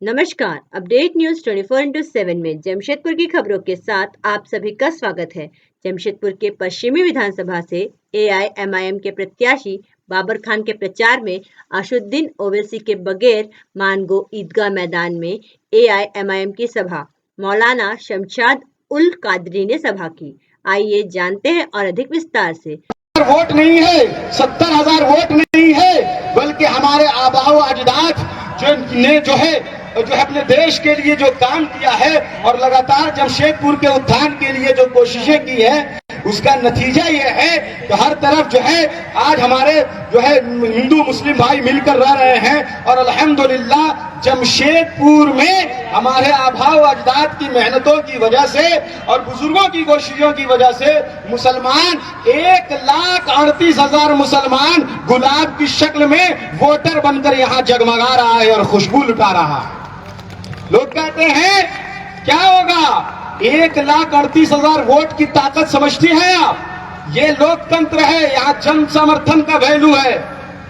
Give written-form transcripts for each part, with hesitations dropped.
नमस्कार। Update news 24/7 में जमशेदपुर की खबरों के साथ आप सभी का स्वागत है। जमशेदपुर के पश्चिमी विधानसभा से एआईएमआईएम के प्रत्याशी बाबर खान के प्रचार में असदुद्दीन ओवैसी के बगैर मानगो ईदगाह मैदान में एआईएमआईएम की सभा, मौलाना शमशाद उल कादरी ने सभा की। आइए जानते हैं और अधिक विस्तार से। वोट नहीं है, 70,000 वोट नहीं है, बल्कि हमारे आबाओ अजदाद जो है अपने देश के लिए जो काम किया है और लगातार जमशेदपुर के उत्थान के लिए जो कोशिशें की है, उसका नतीजा ये है कि हर तरफ जो है आज हमारे जो है हिंदू मुस्लिम भाई मिलकर रह रहे हैं। और अल्हम्दुलिल्लाह जमशेदपुर में हमारे आबाओ अजदाद की मेहनतों की वजह से और बुजुर्गों की कोशिशों की वजह से मुसलमान 1,38,000 मुसलमान गुलाब की शक्ल में वोटर बनकर यहाँ जगमगा रहा है और खुशबू लुटा रहा है। लोग कहते हैं क्या होगा, 1,38,000 वोट की ताकत समझती हैं आप? ये लोकतंत्र है, यहाँ जन समर्थन का वैल्यू है।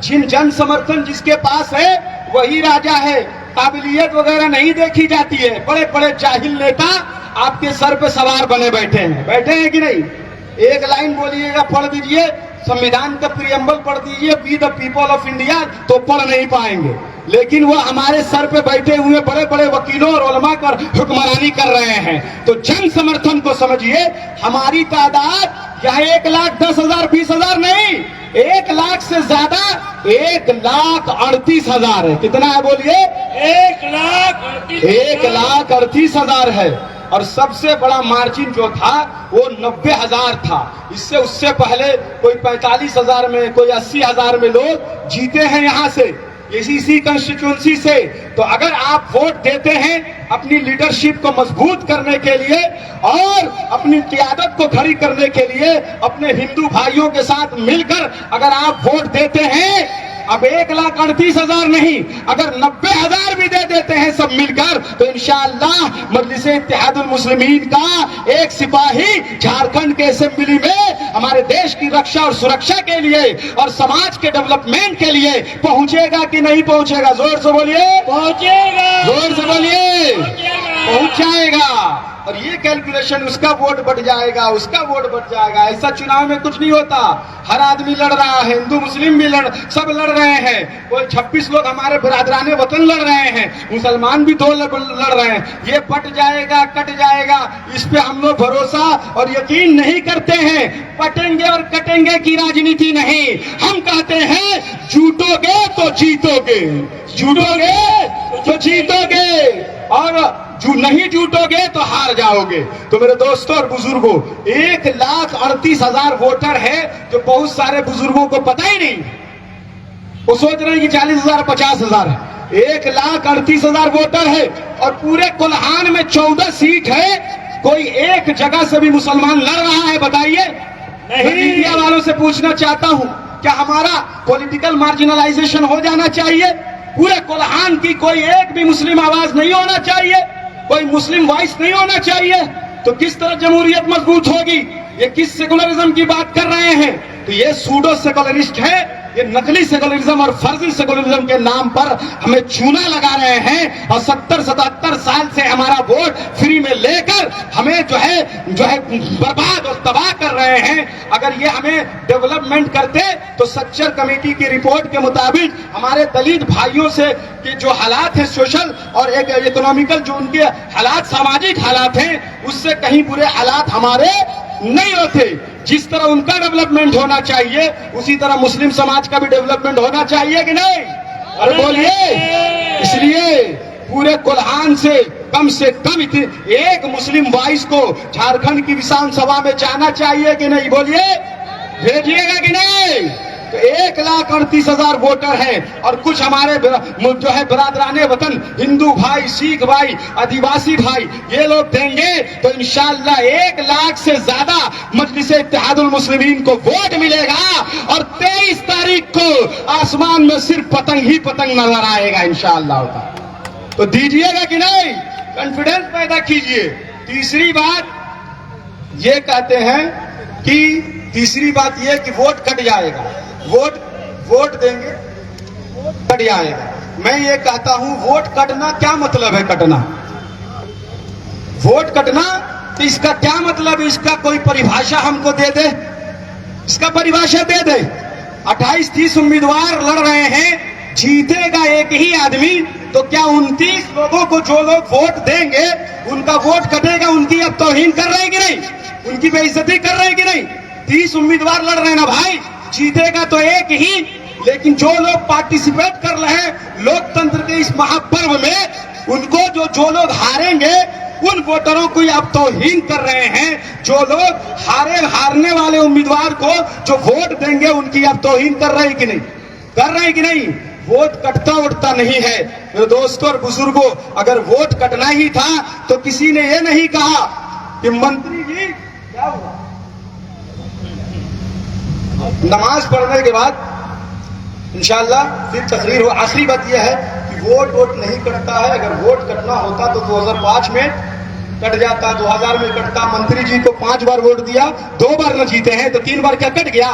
जन समर्थन जिसके पास है वही राजा है। काबिलियत वगैरह नहीं देखी जाती है। बड़े बड़े जाहिल नेता आपके सर पे सवार बने बैठे हैं कि नहीं? एक लाइन बोलिएगा, पढ़ दीजिए, संविधान का प्रियम्बल पढ़ दीजिए, we the people of India, तो पढ़ नहीं पाएंगे। लेकिन वो हमारे सर पे बैठे हुए बड़े बड़े वकीलों और उलमा कर हुक्मरानी कर रहे हैं। तो जन समर्थन को समझिए। हमारी तादाद यहाँ 1,10,000 20,000 नहीं, 1 लाख से ज्यादा 1,38,000 है। कितना है बोलिए? 1,38,000 है। और सबसे बड़ा मार्जिन जो था वो 90,000 था। इससे उससे पहले कोई 45,000 में, कोई 80,000 में लोग जीते हैं यहाँ से, इसी कंस्टिट्यूंसी से। तो अगर आप वोट देते हैं अपनी लीडरशिप को मजबूत करने के लिए और अपनी क़यादत को खड़ी करने के लिए, अपने हिंदू भाइयों के साथ मिलकर अगर आप वोट देते हैं, अब 1,38,000 नहीं, अगर 90,000 भी दे देते हैं सब मिलकर, तो इंशाअल्लाह मजलिस इत्तेहादुल मुस्लिमीन का एक सिपाही झारखंड के असेंबली में हमारे देश की रक्षा और सुरक्षा के लिए और समाज के डेवलपमेंट के लिए पहुंचेगा कि नहीं पहुंचेगा? जोर से बोलिए। पहुंचेगा। जोर से बोलिए। पहुंच जाएगा। और ये कैलकुलेशन, उसका वोट बढ़ जाएगा, उसका वोट बढ़ जाएगा, ऐसा चुनाव में कुछ नहीं होता। हर आदमी लड़ रहा है, हिंदू मुस्लिम भी सब लड़ रहे हैं। कोई 26 लोग हमारे बिरादराने वतन लड़ रहे हैं, मुसलमान भी 2 लड़ रहे हैं। ये पट जाएगा, कट जाएगा, इस पे हम लोग भरोसा और यकीन नहीं करते हैं। पटेंगे और कटेंगे की राजनीति नहीं। हम कहते हैं झूठोगे तो जीतोगे, झूठोगे तो जीतोगे, और जो नहीं जूटोगे तो हार जाओगे। तो मेरे दोस्तों और बुजुर्गों, 1,38,000 वोटर है, जो बहुत सारे बुजुर्गों को पता ही नहीं। वो सोच रहे हैं कि 40,000 50,000 है। 1,38,000 वोटर है और पूरे कोल्हान में 14 सीट है। कोई एक जगह से भी मुसलमान लड़ रहा है? बताइए। मैं मीडिया वालों से पूछना चाहता हूं, क्या हमारा पॉलिटिकल मार्जिनलाइजेशन हो जाना चाहिए? पूरे कोल्हान की कोई एक भी मुस्लिम आवाज नहीं होना चाहिए, कोई मुस्लिम वॉइस नहीं होना चाहिए? तो किस तरह जमहूरियत मजबूत होगी? ये किस सेकुलरिज्म की बात कर रहे हैं? तो ये सूडो सेकुलरिस्ट है। ये नकली सेकुलरिज्म और फर्जी सेकुलरिज्म के नाम पर हमें चूना लगा रहे हैं और 70-77 साल से हमारा वोट फ्री में लेकर हमें जो है बर्बाद और तबाह कर रहे हैं। अगर ये हमें डेवलपमेंट करते तो सच्चर कमेटी की रिपोर्ट के मुताबिक हमारे दलित भाइयों से के जो हालात हैं सोशल और एक इकोनॉमिकल जो उनके हालात, सामाजिक हालात हैं, उससे कहीं बुरे हालात हमारे नहीं होते। जिस तरह उनका डेवलपमेंट होना चाहिए उसी तरह मुस्लिम समाज का भी डेवलपमेंट होना चाहिए कि नहीं? अरे बोलिए। इसलिए पूरे कोल्हान से कम एक मुस्लिम वॉइस को झारखंड की विधानसभा में जाना चाहिए कि नहीं? बोलिए। भेजिएगा कि नहीं? तो 1,38,000 वोटर हैं और कुछ हमारे जो है बिरादराने वतन हिंदू भाई, सिख भाई, आदिवासी भाई, ये लोग देंगे तो इंशाअल्लाह 1 लाख से ज्यादा मजलिस इत्तेहादुल मुस्लिमीन को वोट मिलेगा और 23 तारीख को आसमान में सिर्फ पतंग ही पतंग नजर आएगा इंशाअल्लाह। तो दीजिएगा कि नहीं? कॉन्फिडेंस पैदा कीजिए। तीसरी बात ये कहते हैं कि वोट कट जाएगा। वोट देंगे कट जाएगा। मैं ये कहता हूं वोट कटना क्या मतलब है? कटना, वोट कटना, तो इसका क्या मतलब? इसका कोई परिभाषा हमको दे दे, इसका परिभाषा दे दे। 28-30 उम्मीदवार लड़ रहे हैं, जीतेगा एक ही आदमी, तो क्या 29 लोगों को जो लोग वोट देंगे उनका वोट कटेगा? उनकी अब तौहीन कर रहे हैं कि नहीं? उनकी बेइज्जती कर रहे हैं कि नहीं? 30 उम्मीदवार लड़ रहे हैं ना भाई, जीतेगा तो एक ही, लेकिन जो लोग पार्टिसिपेट कर रहे हैं लोकतंत्र के इस महापर्व में, उनको जो लोग हारेंगे उन वोटरों को आप तौहीन कर रहे हैं। जो लोग हारने वाले उम्मीदवार को जो वोट देंगे उनकी आप तौहीन कर रहे हैं कि नहीं? कर रहे हैं कि नहीं? वोट कटता उठता नहीं है मेरे दोस्तों और बुजुर्गों। अगर वोट कटना ही था तो किसी ने ये नहीं कहा कि मंत्री जी क्या हुआ, नमाज पढ़ने के बाद इंशाअल्लाह फिर तकरीर हो। आखिरी बात यह है कि वोट नहीं कटता है। अगर वोट कटना होता तो 2005 में कट जाता, 2000 में कटता। मंत्री जी को 5 बार वोट दिया, 2 बार न जीते हैं तो 3 बार क्या कट गया?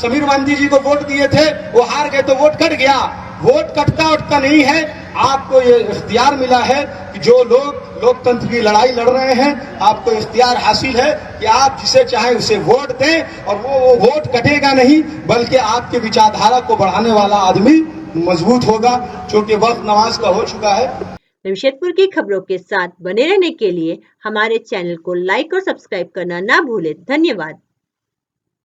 समीर गांधी जी को वोट दिए थे, वो हार गए तो वोट कट गया। वोट कटता उठता नहीं है। आपको ये इख्तियार मिला है कि जो लोग लोकतंत्र की लड़ाई लड़ रहे हैं, आपको इख्तियार हासिल है कि आप जिसे चाहे उसे वोट दें, और वो वोट कटेगा नहीं, बल्कि आपके विचारधारा को बढ़ाने वाला आदमी मजबूत होगा। क्योंकि वक्त नमाज का हो चुका है। जमशेदपुर की खबरों के साथ बने रहने के लिए हमारे चैनल को लाइक और सब्सक्राइब करना ना भूलें। धन्यवाद।